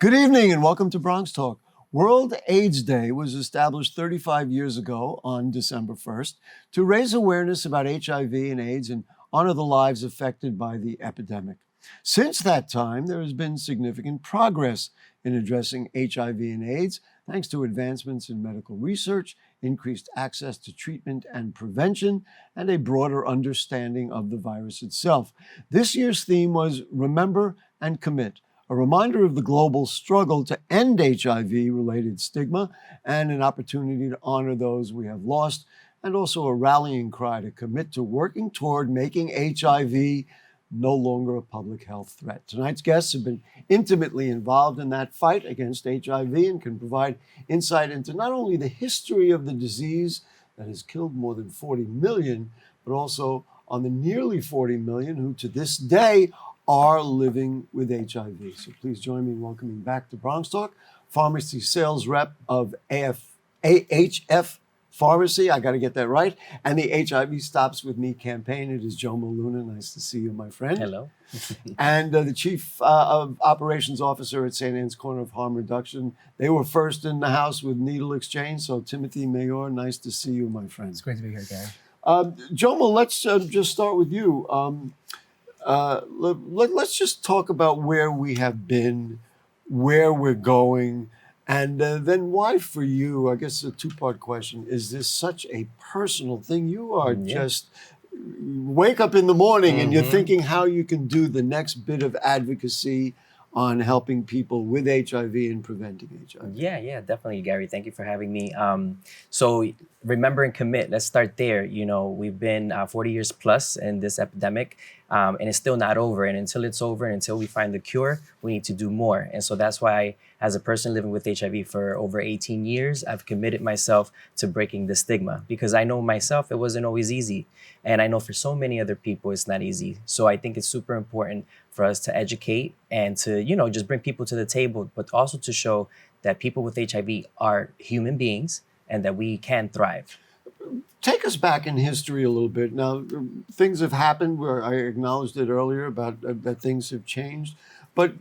Good evening and welcome to BronxTalk. World AIDS Day was established 35 years ago on December 1st to raise awareness about HIV and AIDS and honor the lives affected by the epidemic. Since that time, there has been significant progress in addressing HIV and AIDS, thanks to advancements in medical research, increased access to treatment and prevention, and a broader understanding of the virus itself. This year's theme was Remember and Commit, a reminder of the global struggle to end HIV-related stigma and an opportunity to honor those we have lost, and also a rallying cry to commit to working toward making HIV no longer a public health threat. Tonight's guests have been intimately involved in that fight against HIV and can provide insight into not only the history of the disease that has killed more than 40 million, but also on the nearly 40 million who to this day are living with HIV. So please join me in welcoming back to BronxTalk, pharmacy sales rep of AHF Pharmacy, I got to get that right, and the HIV Stops With Me campaign. It is Jomil. Nice to see you, my friend. Hello. And the Chief of Operations Officer at St. Anne's Corner of Harm Reduction. They were first in the house with needle exchange, so Timothy Majoor, nice to see you, my friend. It's great to be here, Gary. Jomil, let's just start with you. Let's just talk about where we have been, where we're going, and then why for you, I guess a two-part question, is this such a personal thing? You are just wake up in the morning and you're thinking how you can do the next bit of advocacy on helping people with HIV and preventing HIV. Yeah, definitely, Gary. Thank you for having me. So remember and commit. Let's start there. You know, we've been 40 years plus in this epidemic, and it's still not over. And until it's over and until we find the cure, we need to do more. And so that's why, as a person living with HIV for over 18 years, I've committed myself to breaking the stigma, because I know myself it wasn't always easy. And I know for so many other people, it's not easy. So I think it's super important for us to educate and to, just bring people to the table, but also to show that people with HIV are human beings and that we can thrive. Take us back in history a little bit. Now, things have happened where I acknowledged it earlier about that things have changed. But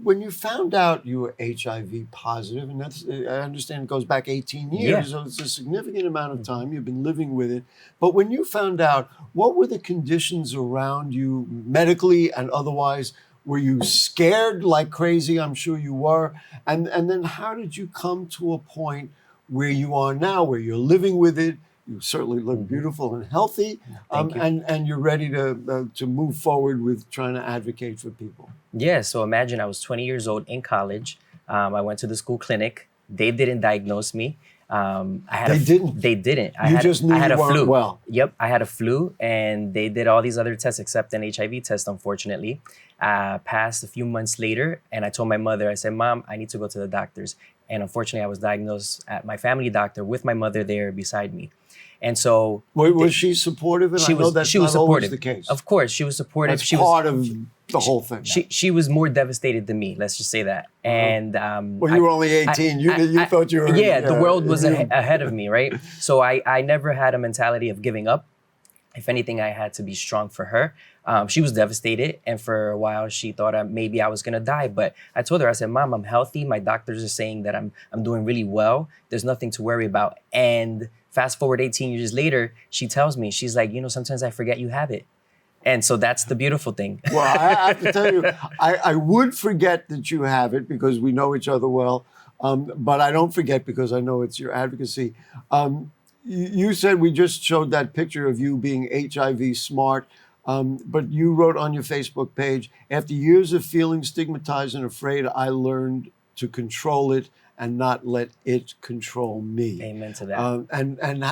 when you found out you were HIV positive, and that's, I understand it goes back 18 years, so it's a significant amount of time. You've been living with it. But when you found out, what were the conditions around you medically and otherwise? Were you scared like crazy? I'm sure you were. And then how did you come to a point where you are now, where you're living with it? You certainly look beautiful and healthy, and you're ready to move forward with trying to advocate for people. Yeah, so imagine I was 20 years old in college. I went to the school clinic. They didn't diagnose me. They didn't? They didn't. I had a flu. Well. Yep, I had a flu, and they did all these other tests except an HIV test, unfortunately. Passed a few months later, and I told my mother, I said, Mom, I need to go to the doctors. And unfortunately, I was diagnosed at my family doctor with my mother there beside me. And so, was she supportive? And she was not supportive. Always the case. Of course, she was supportive. That's part of the whole thing. She was more devastated than me. Let's just say that. And well, you were only 18. You thought you were. Yeah, the world was ahead of me, right? So I never had a mentality of giving up. If anything, I had to be strong for her. She was devastated, and for a while she thought maybe I was gonna die. But I told her, I said, Mom, I'm healthy. My doctors are saying that I'm doing really well. There's nothing to worry about. And fast forward 18 years later, she tells me, she's like, sometimes I forget you have it. And so that's the beautiful thing. Well, I have to tell you, I would forget that you have it because we know each other well, but I don't forget because I know it's your advocacy. You said we just showed that picture of you being HIV smart, but you wrote on your Facebook page, after years of feeling stigmatized and afraid, I learned to control it and not let it control me. Amen to that. And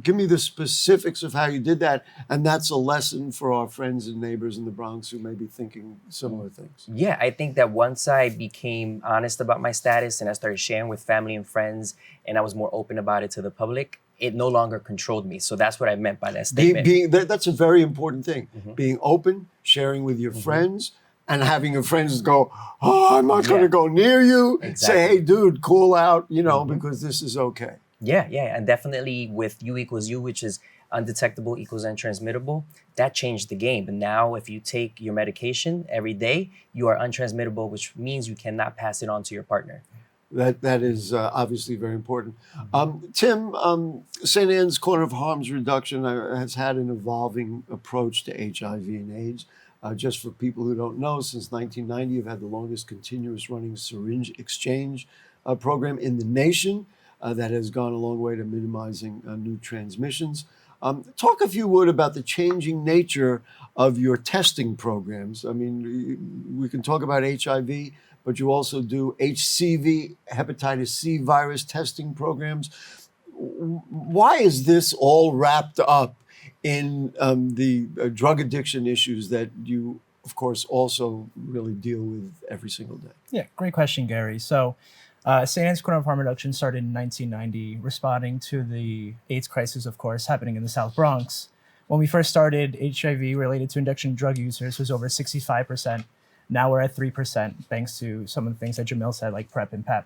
give me the specifics of how you did that. And that's a lesson for our friends and neighbors in the Bronx who may be thinking similar things. Yeah, I think that once I became honest about my status and I started sharing with family and friends and I was more open about it to the public, it no longer controlled me. So that's what I meant by that statement. That's a very important thing. Being open, sharing with your friends, and having your friends go, oh, I'm not going to go near you. Exactly. Say, hey, dude, cool out, because this is okay. Yeah, and definitely with U equals U, which is undetectable equals untransmittable, that changed the game. But now, if you take your medication every day, you are untransmittable, which means you cannot pass it on to your partner. That is obviously very important. Tim, St. Anne's Corner of Harms Reduction has had an evolving approach to HIV and AIDS. Just for people who don't know, since 1990, you've had the longest continuous running syringe exchange program in the nation that has gone a long way to minimizing new transmissions. Talk, if you would, about the changing nature of your testing programs. I mean, we can talk about HIV, but you also do HCV, hepatitis C virus testing programs. Why is this all wrapped up in the drug addiction issues that you, of course, also really deal with every single day? Yeah, great question, Gary. So, St. Anne's Corner of Harm Reduction started in 1990, responding to the AIDS crisis, of course, happening in the South Bronx. When we first started, HIV related to addiction drug users was over 65%. Now we're at 3%, thanks to some of the things that Jomil said, like PrEP and PEP.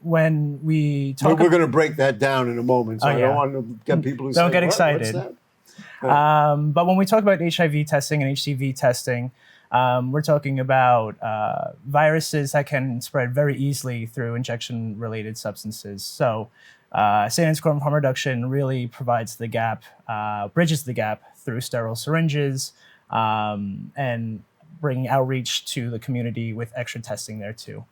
When we talk, we're going to break that down in a moment, so I yeah. don't want to get people who Don't say, get excited. What's that? But when we talk about HIV testing and HCV testing, we're talking about viruses that can spread very easily through injection-related substances. So St. Anne's Corner of Harm Reduction really provides the gap, bridges the gap through sterile syringes, and bringing outreach to the community with extra testing there too.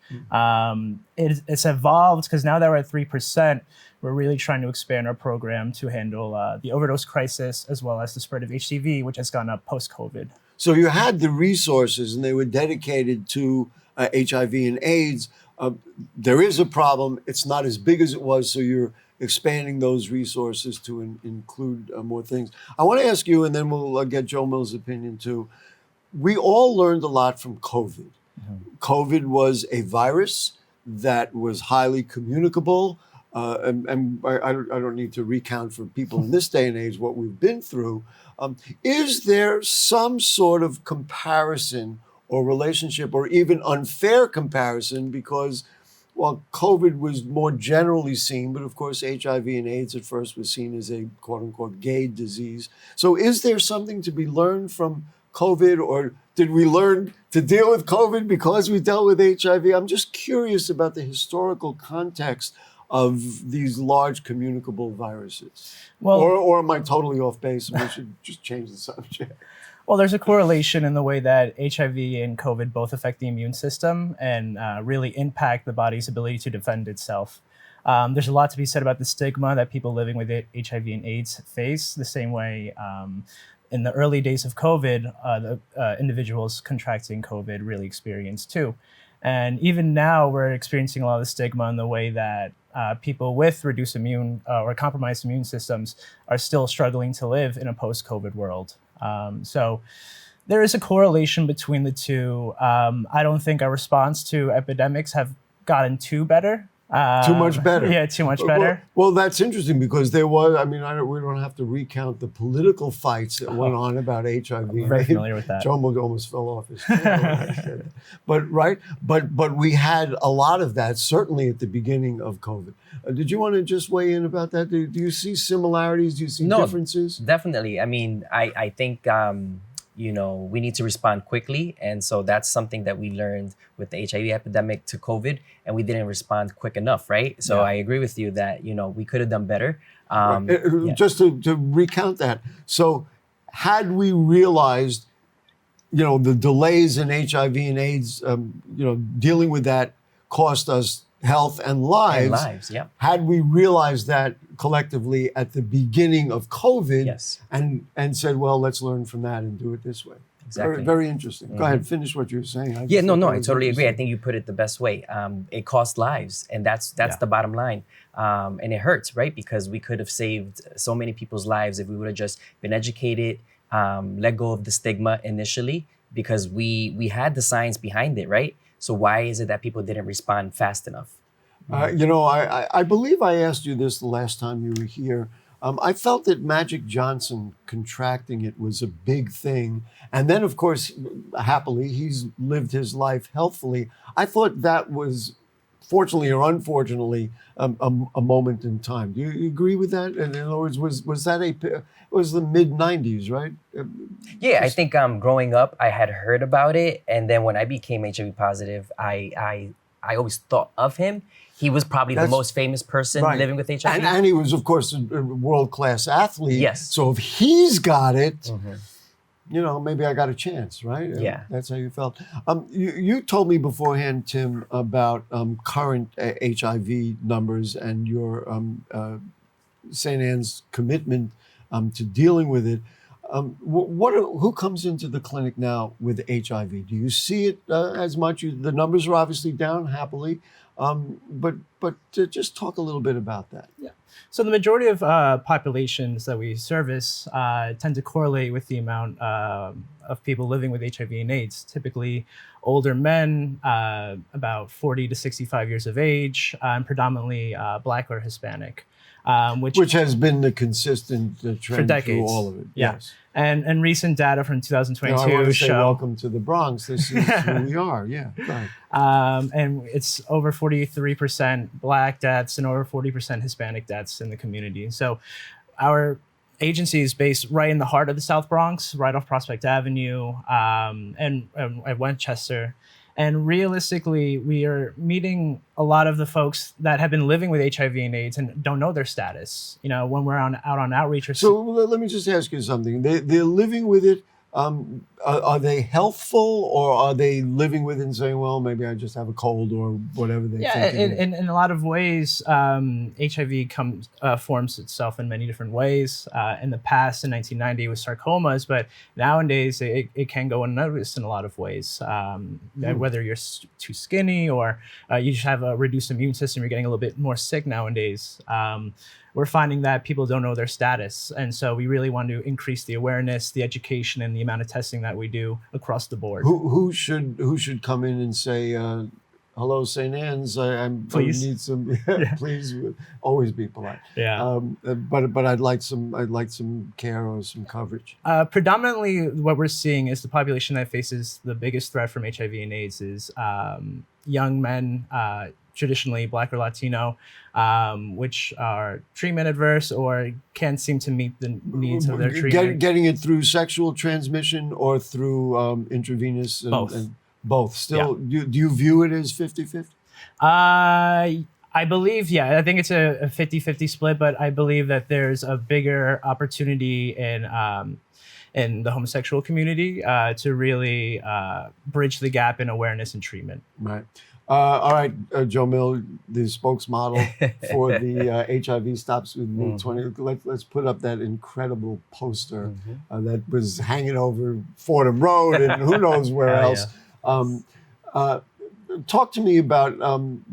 It's evolved because now that we're at 3%, we're really trying to expand our program to handle the overdose crisis as well as the spread of HCV, which has gone up post-COVID. So you had the resources and they were dedicated to HIV and AIDS. There is a problem. It's not as big as it was, so you're expanding those resources to include more things. I want to ask you, and then we'll get Jomil's opinion too. We all learned a lot from COVID. COVID was a virus that was highly communicable. And I don't need to recount for people in this day and age what we've been through. Is there some sort of comparison or relationship or even unfair comparison? Because, well, COVID was more generally seen, but of course HIV and AIDS at first was seen as a quote-unquote gay disease. So is there something to be learned from COVID, or did we learn to deal with COVID because we dealt with HIV? I'm just curious about the historical context of these large communicable viruses. Well, or am I totally off base and we should just change the subject? Well, there's a correlation in the way that HIV and COVID both affect the immune system and really impact the body's ability to defend itself. There's a lot to be said about the stigma that people living with HIV and AIDS face, the same way in the early days of COVID, the individuals contracting COVID really experienced too. And even now, we're experiencing a lot of stigma in the way that people with reduced immune or compromised immune systems are still struggling to live in a post-COVID world. So there is a correlation between the two. I don't think our response to epidemics have gotten too better. Too much better. Yeah, too much better. Well, that's interesting because there was, I mean, we don't have to recount the political fights that went on about HIV. I'm very familiar with that. Jomil almost fell off his chair. But we had a lot of that, certainly at the beginning of COVID. Did you want to just weigh in about that? Do you see similarities? Do you see differences? Definitely. I mean, I think, we need to respond quickly. And so that's something that we learned with the HIV epidemic to COVID, and we didn't respond quick enough, right? So I agree with you that, we could have done better. Just to recount that. So had we realized, the delays in HIV and AIDS, dealing with that cost us health and lives. Had we realized that collectively at the beginning of COVID, and said, well, let's learn from that and do it this way. Exactly. Very, very interesting. Go ahead, finish what you were saying. I totally agree. I think you put it the best way. It cost lives, and that's the bottom line. And it hurts, right? Because we could have saved so many people's lives if we would have just been educated, let go of the stigma initially, because we had the science behind it, right? So why is it that people didn't respond fast enough? I believe I asked you this the last time you were here. I felt that Magic Johnson contracting it was a big thing. And then, of course, happily, he's lived his life healthfully. I thought that was fortunately or unfortunately, a moment in time. Do you agree with that? And in other words, was that it was the mid '90s, right? Yeah, I think growing up, I had heard about it, and then when I became HIV positive, I always thought of him. He was probably the That's most famous person right. living with HIV. And he was, of course, a world-class athlete. Yes. So if he's got it, maybe I got a chance, right? Yeah. That's how you felt. You told me beforehand, Tim, about current HIV numbers and your St. Anne's commitment to dealing with it. Who comes into the clinic now with HIV? Do you see it as much? The numbers are obviously down, happily, but just talk a little bit about that. Yeah. So the majority of populations that we service tend to correlate with the amount of people living with HIV and AIDS. Typically, older men, about 40 to 65 years of age, and predominantly Black or Hispanic. Which has been the consistent trend for decades. through all of it. Yeah. Yes. And recent data from 2022 I want to say show welcome to the Bronx. This is who we are. Yeah. Right. and it's over 43% Black deaths and over 40% Hispanic deaths in the community. So our agency is based right in the heart of the South Bronx, right off Prospect Avenue, and at Westchester. And realistically, we are meeting a lot of the folks that have been living with HIV and AIDS and don't know their status. When we're out on outreach or So let me just ask you something. They're living with it. Are they healthful, or are they living with it and saying, well, maybe I just have a cold or whatever they think it is? In a lot of ways, HIV forms itself in many different ways. In the past, in 1990, it was sarcomas, but nowadays it can go unnoticed in a lot of ways. Whether you're too skinny or you just have a reduced immune system, you're getting a little bit more sick nowadays. We're finding that people don't know their status. And so we really want to increase the awareness, the education, and the amount of testing that we do across the board. Who should come in and say, hello, St. Anne's, I need some, please, always be polite. Yeah. But I'd like some care or some coverage. Predominantly what we're seeing is the population that faces the biggest threat from HIV and AIDS is young men, traditionally Black or Latino, which are treatment adverse or can't seem to meet the needs of their treatment. Getting it through sexual transmission or through intravenous? Both. Both. Still, do you view it as 50-50? I believe, I think it's a 50-50 split, but I believe that there's a bigger opportunity in the homosexual community to really bridge the gap in awareness and treatment. Right. All right, Jomil, the spokesmodel for the HIV Stops With Me 20. Let's put up that incredible poster that was hanging over Fordham Road and who knows where else. Yeah. Talk to me about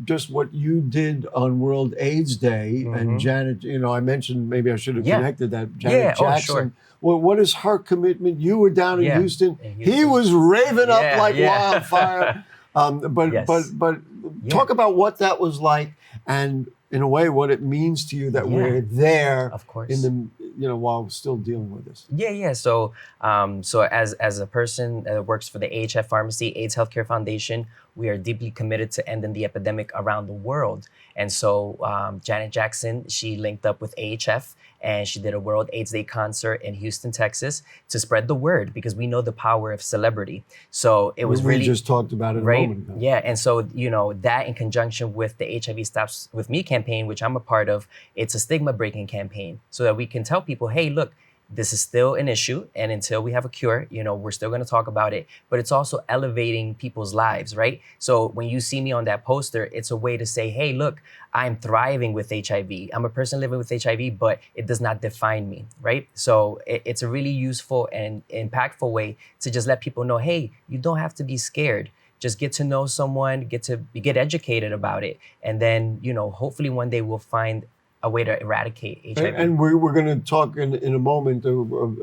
just what you did on World AIDS Day. And Janet, I mentioned, maybe I should have connected that. Janet Jackson. Sure. Well, what is her commitment? You were down in Houston. He was raving up like wildfire. But talk about what that was like, and in a way, what it means to you that we're there, of course, in the while still dealing with this. Yeah. So as a person that works for the AHF Pharmacy, AIDS Healthcare Foundation, we are deeply committed to ending the epidemic around the world. And so Janet Jackson, she linked up with AHF, and she did a World AIDS Day concert in Houston, Texas, to spread the word, because we know the power of celebrity. So it was we just talked about it a moment ago. Yeah, and so that in conjunction with the HIV Stops With Me campaign, which I'm a part of, it's a stigma breaking campaign, so that we can tell people, hey, look, this is still an issue, and until we have a cure, we're still going to talk about it. But it's also elevating people's lives, right? So when you see me on that poster, it's a way to say, hey, look, I'm thriving with HIV. I'm a person living with HIV, but it does not define me, right? So it's a really useful and impactful way to just let people know, hey, you don't have to be scared. Just get to know someone, get educated about it, and then hopefully one day we'll find a way to eradicate HIV. And we're going to talk in a moment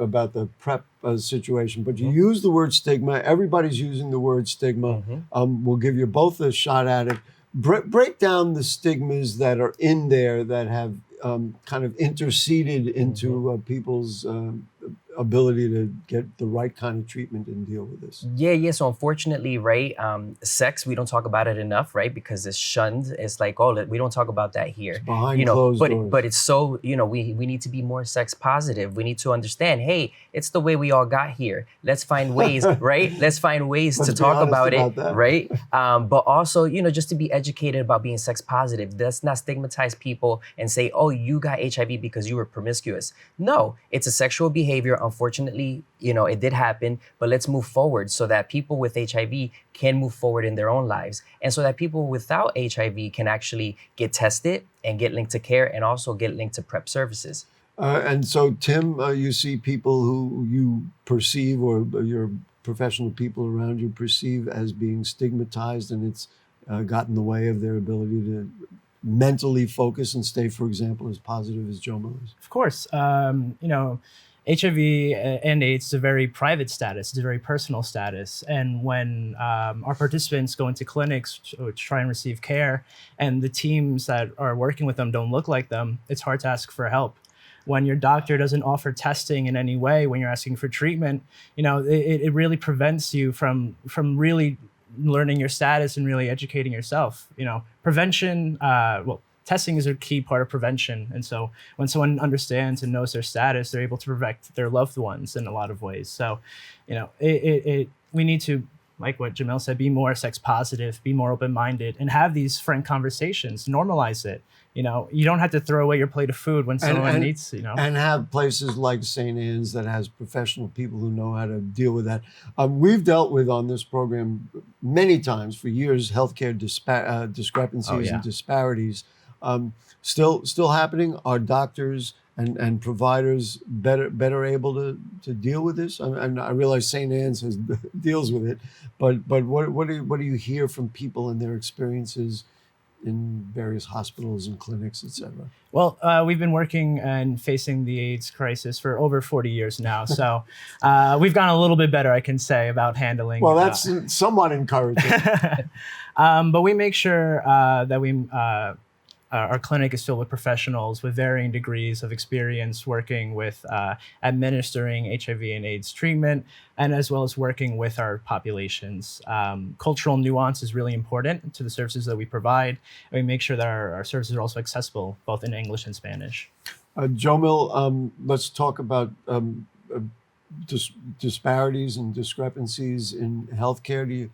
about the PrEP situation, but you use the word stigma. Everybody's using the word stigma. We'll give you both a shot at it. Break down the stigmas that are in there that have kind of interceded into people's ability to get the right kind of treatment and deal with this? Yeah. So unfortunately, right, sex, we don't talk about it enough, right? Because it's shunned. It's like, oh, we don't talk about that here. It's behind closed doors. But it's so, we need to be more sex positive. We need to understand, hey, it's the way we all got here. Let's find ways, right? Let's find ways to talk about it, right? But also, just to be educated about being sex positive. Let's not stigmatize people and say, oh, you got HIV because you were promiscuous. No, it's a sexual behavior. Unfortunately, it did happen, but let's move forward so that people with HIV can move forward in their own lives. And so that people without HIV can actually get tested and get linked to care and also get linked to PrEP services. And so, Tim, you see people who you perceive, or your professional people around you perceive, as being stigmatized, and it's got in the way of their ability to mentally focus and stay, for example, as positive as Jomil is? Of course. HIV and AIDS is a very private status. It's a very personal status. And when our participants go into clinics to try and receive care, and the teams that are working with them don't look like them, it's hard to ask for help. When your doctor doesn't offer testing in any way, when you're asking for treatment, it really prevents you from really learning your status and really educating yourself. Prevention, testing is a key part of prevention. And so when someone understands and knows their status, they're able to protect their loved ones in a lot of ways. So, we need to, like what Jomil said, be more sex positive, be more open-minded, and have these frank conversations, normalize it. You don't have to throw away your plate of food when someone needs, And have places like St. Anne's that has professional people who know how to deal with that. We've dealt with, on this program many times for years, healthcare discrepancies and disparities. Still happening. Are doctors and providers better able to deal with this? And I realize St. Anne's deals with it, but what do you hear from people and their experiences in various hospitals and clinics, et cetera? Well, we've been working and facing the AIDS crisis for over 40 years now. So we've gotten a little bit better, I can say, about handling. Well, that's somewhat encouraging. But we make sure that our clinic is filled with professionals with varying degrees of experience working with administering HIV and AIDS treatment, and as well as working with our populations. Cultural nuance is really important to the services that we provide, and we make sure that our services are also accessible both in English and Spanish. Jomil, let's talk about disparities and discrepancies in healthcare.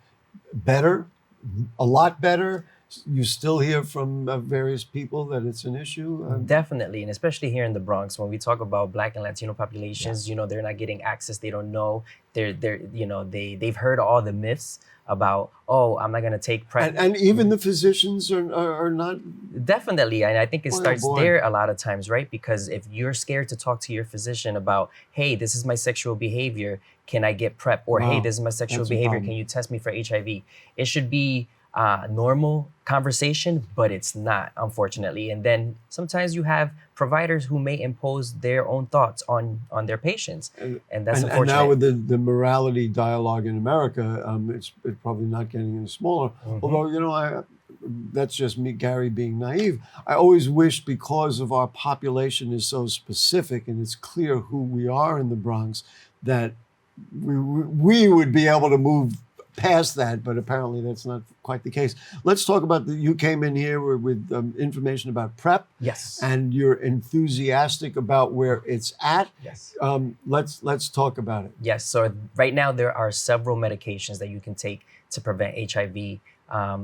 A lot better? You still hear from various people that it's an issue? Definitely, and especially here in the Bronx, when we talk about Black and Latino populations, they're not getting access. They don't know. They've heard all the myths about, oh, I'm not going to take PrEP. And even the physicians are not? Definitely, and I think it starts there a lot of times, right? Because if you're scared to talk to your physician about, hey, this is my sexual behavior, can I get PrEP? Or, hey, this is my sexual behavior, can you test me for HIV? It should be normal conversation, but it's not, unfortunately. And then sometimes you have providers who may impose their own thoughts on their patients, and that's unfortunate. And now with the morality dialogue in America, it's probably not getting any smaller. Although, that's just me, Gary, being naive. I always wish, because of our population is so specific and it's clear who we are in the Bronx, that we would be able to move past that, but apparently that's not quite the case. Let's talk about you came in here with information about PrEP. Yes. And you're enthusiastic about where it's at. Yes. Let's talk about it. Yes. So right now there are several medications that you can take to prevent HIV.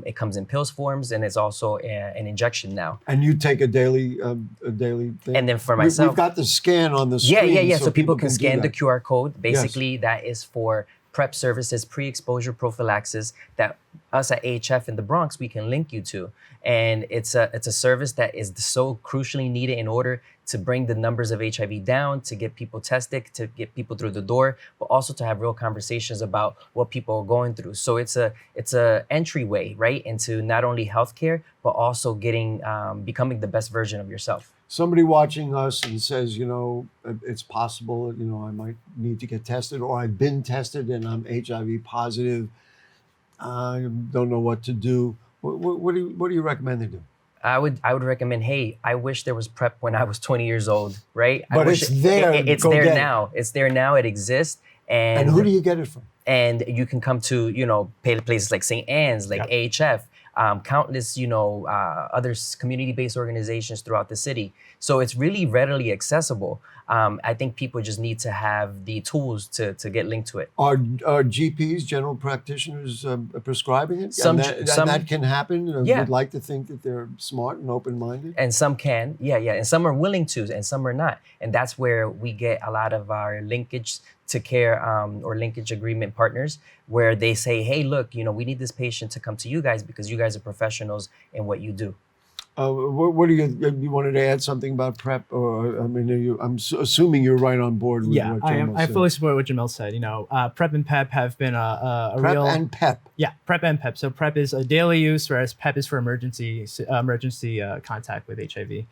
It comes in pills forms, and it's also an injection now. And you take a daily thing? And then for myself, we've got the scan on the screen. Yeah. So people can scan the QR code. Basically, that is for PrEP services, pre-exposure prophylaxis, that us at AHF in the Bronx, we can link you to. And it's a service that is so crucially needed in order to bring the numbers of HIV down, to get people tested, to get people through the door, but also to have real conversations about what people are going through. So it's a entryway, right, into not only healthcare, but also becoming the best version of yourself. Somebody watching us and says, it's possible, I might need to get tested, or I've been tested and I'm HIV positive. I don't know what to do. What do you recommend they do? I would recommend, hey, I wish there was PrEP when I was 20 years old, right? I But wish it's there, it's go there get it. now. It's there now. It exists. And who do you get it from? And you can come to, places like St. Anne's, like AHF, countless, other community-based organizations throughout the city. So it's really readily accessible. I think people just need to have the tools to get linked to it. Are GPs, general practitioners, prescribing it? Some and that can happen? Yeah. Would like to think that they're smart and open-minded? And some can, yeah. And some are willing to, and some are not. And that's where we get a lot of our linkage to care or linkage agreement partners, where they say, hey, look, we need this patient to come to you guys because you guys are professionals in what you do. What do you wanted to add something about PrEP? Or I'm assuming you're right on board with what Jomil I said. fully support what Jomil said. PrEP and PEP have been a PrEP real and PEP. Yeah, PrEP and PEP. So PrEP is a daily use, whereas PEP is for emergency contact with HIV.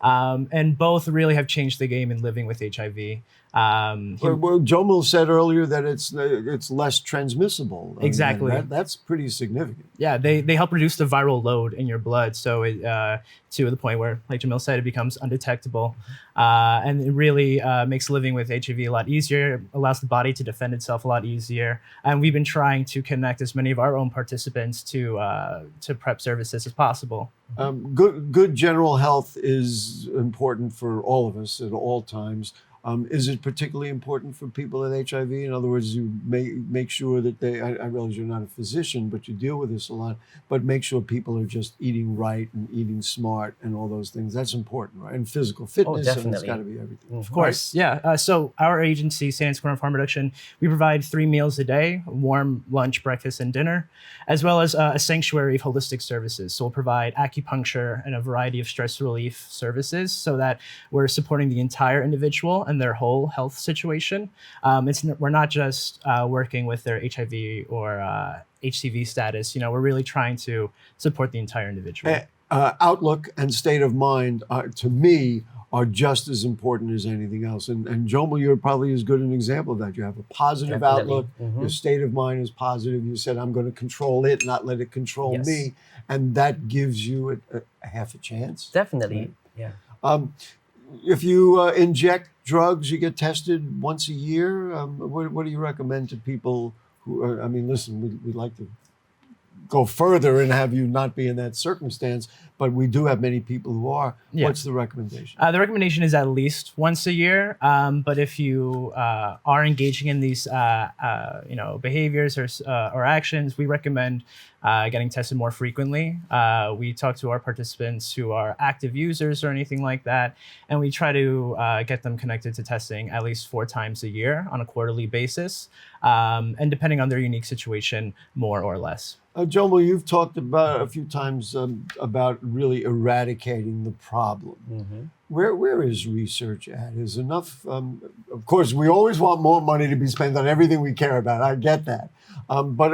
And both really have changed the game in living with HIV. Well, Jomil said earlier that it's less transmissible. Exactly. That's pretty significant. Yeah, they help reduce the viral load in your blood, so it to the point where, like Jomil said, it becomes undetectable, and it really makes living with HIV a lot easier. Allows the body to defend itself a lot easier. And we've been trying to connect as many of our own participants to PrEP services as possible. Good general health is important for all of us at all times. Is it particularly important for people with HIV? In other words, you make sure that I realize you're not a physician, but you deal with this a lot, but make sure people are just eating right and eating smart and all those things. That's important, right? And physical fitness, and it's got to be everything. Of course, right? Yeah. So our agency, St. Anne's Corner Harm Reduction, we provide 3 meals a day, warm lunch, breakfast, and dinner, as well as a sanctuary of holistic services. So we'll provide acupuncture and a variety of stress relief services so that we're supporting the entire individual and their whole health situation. We're not just working with their HIV or HCV status. We're really trying to support the entire individual. Outlook and state of mind, to me, are just as important as anything else. And Jomil, you're probably as good an example of that. You have a positive outlook. Your state of mind is positive. You said, I'm going to control it, not let it control me. And that gives you a half a chance. Definitely, right? Yeah. If you inject drugs, you get tested once a year. What do you recommend to people who are, listen, we'd like to go further and have you not be in that circumstance, but we do have many people who are. Yeah. What's the recommendation? The recommendation is at least once a year. But if you are engaging in these behaviors or actions, we recommend getting tested more frequently. We talk to our participants who are active users or anything like that, and we try to get them connected to testing at least 4 times a year on a quarterly basis, and depending on their unique situation, more or less. Jomil, you've talked about a few times about really eradicating the problem. Where is research at? Is enough? Of course, we always want more money to be spent on everything we care about. I get that. But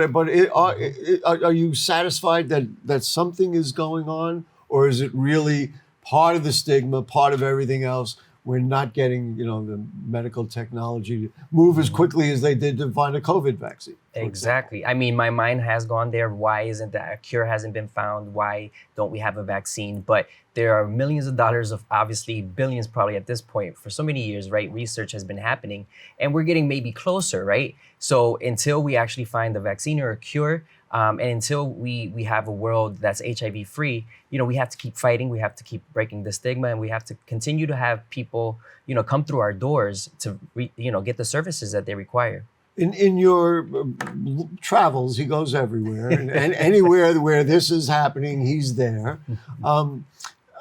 are you satisfied that something is going on, or is it really part of the stigma, part of everything else? We're not getting, the medical technology to move as quickly as they did to find a COVID vaccine. Exactly. My mind has gone there. Why isn't that a cure hasn't been found? Why don't we have a vaccine? But there are millions of dollars of, obviously billions probably at this point, for so many years, right? Research has been happening and we're getting maybe closer, right? So until we actually find the vaccine or a cure, and until we have a world that's HIV free, we have to keep fighting. We have to keep breaking the stigma, and we have to continue to have people, come through our doors to, get the services that they require. In your travels, he goes everywhere, and anywhere where this is happening, he's there.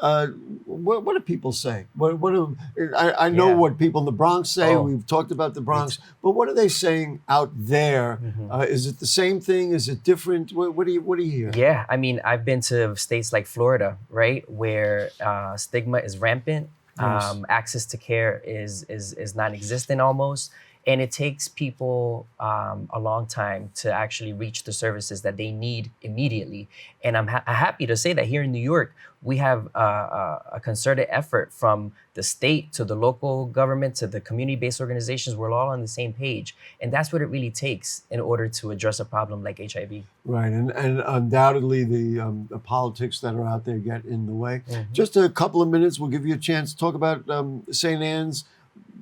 What do people say? I know what people in the Bronx say. We've talked about the Bronx, but what are they saying out there? Is it the same thing? Is it different? What do you hear? Yeah, I've been to states like Florida, right, where stigma is rampant. Yes. Access to care is non-existent almost. And it takes people a long time to actually reach the services that they need immediately. And I'm happy to say that here in New York, we have a concerted effort from the state to the local government to the community-based organizations. We're all on the same page. And that's what it really takes in order to address a problem like HIV. Right, and undoubtedly the politics that are out there get in the way. Just a couple of minutes, we'll give you a chance to talk about St. Anne's.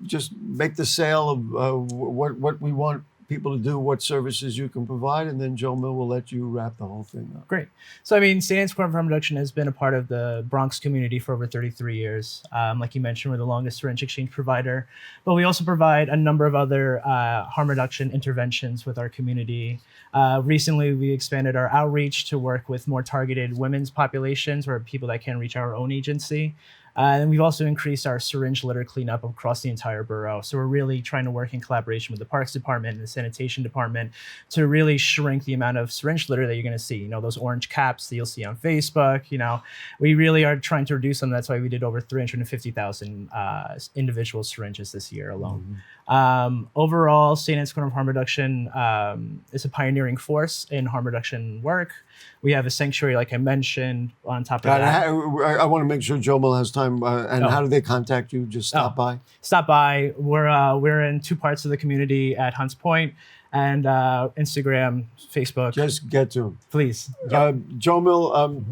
Just make the sale of what we want people to do, what services you can provide, and then Jomil will let you wrap the whole thing up. Great. So, I mean, St. Anne's Corner of Harm Reduction has been a part of the Bronx community for over 33 years. Like you mentioned, we're the longest syringe exchange provider, but we also provide a number of other harm reduction interventions with our community. Recently, we expanded our outreach to work with more targeted women's populations or people that can't reach our own agency. And we've also increased our syringe litter cleanup across the entire borough. So we're really trying to work in collaboration with the Parks Department and the Sanitation Department to really shrink the amount of syringe litter that you're going to see. You know, those orange caps that you'll see on Facebook, you know, we really are trying to reduce them. That's why we did over 350,000 individual syringes this year alone. Overall, St. Anne's Corner of Harm Reduction is a pioneering force in harm reduction work. We have a sanctuary, like I mentioned, on top of that. I want to make sure Jomil has time. How do they contact you? Just stop by? Stop by. We're in two parts of the community at Hunts Point and Instagram, Facebook. Just get to him. Please. Jomil,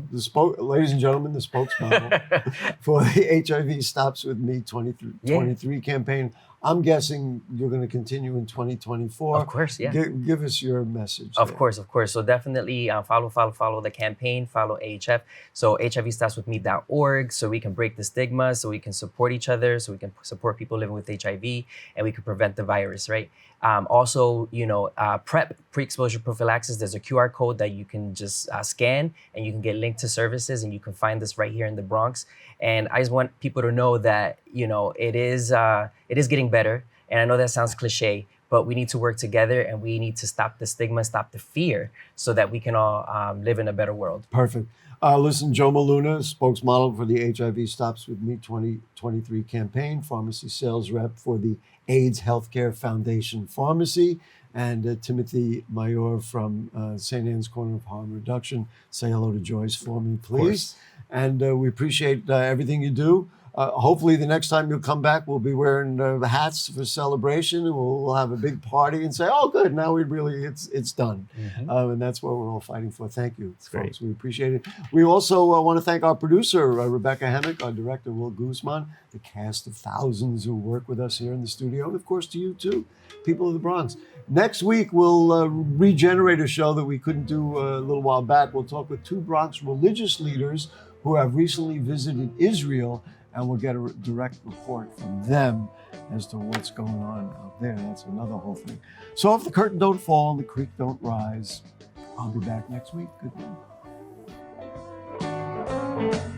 ladies and gentlemen, the spokesman for the HIV Stops With Me 23 campaign. I'm guessing you're going to continue in 2024. Of course, yeah. Give us your message. Of course. So definitely follow the campaign, follow AHF. So HIVstopswithme.org, so we can break the stigma, so we can support each other, so we can support people living with HIV, and we can prevent the virus, right? Also, PrEP, pre-exposure prophylaxis, there's a QR code that you can just scan, and you can get linked to services, and you can find this right here in the Bronx. And I just want people to know that, it is getting better. And I know that sounds cliche, but we need to work together, and we need to stop the stigma, stop the fear, so that we can all live in a better world. Perfect. Listen, Jomil Luna, spokesmodel for the HIV Stops With Me 2023 campaign, pharmacy sales rep for the AIDS Healthcare Foundation Pharmacy, and Timothy Majoor from St. Anne's Corner of Harm Reduction. Say hello to Joyce for me, please. And we appreciate everything you do. Hopefully the next time you'll come back, we'll be wearing the hats for celebration, and we'll have a big party and say, oh, good, now it's done. And that's what we're all fighting for. Thank you, folks. We appreciate it. We also want to thank our producer, Rebecca Hemick, our director, Will Guzman, the cast of thousands who work with us here in the studio, and of course to you too, people of the Bronx. Next week, we'll regenerate a show that we couldn't do a little while back. We'll talk with two Bronx religious leaders who have recently visited Israel, and we'll get a direct report from them as to what's going on out there. That's another whole thing. So if the curtain don't fall and the creek don't rise, I'll be back next week. Good night.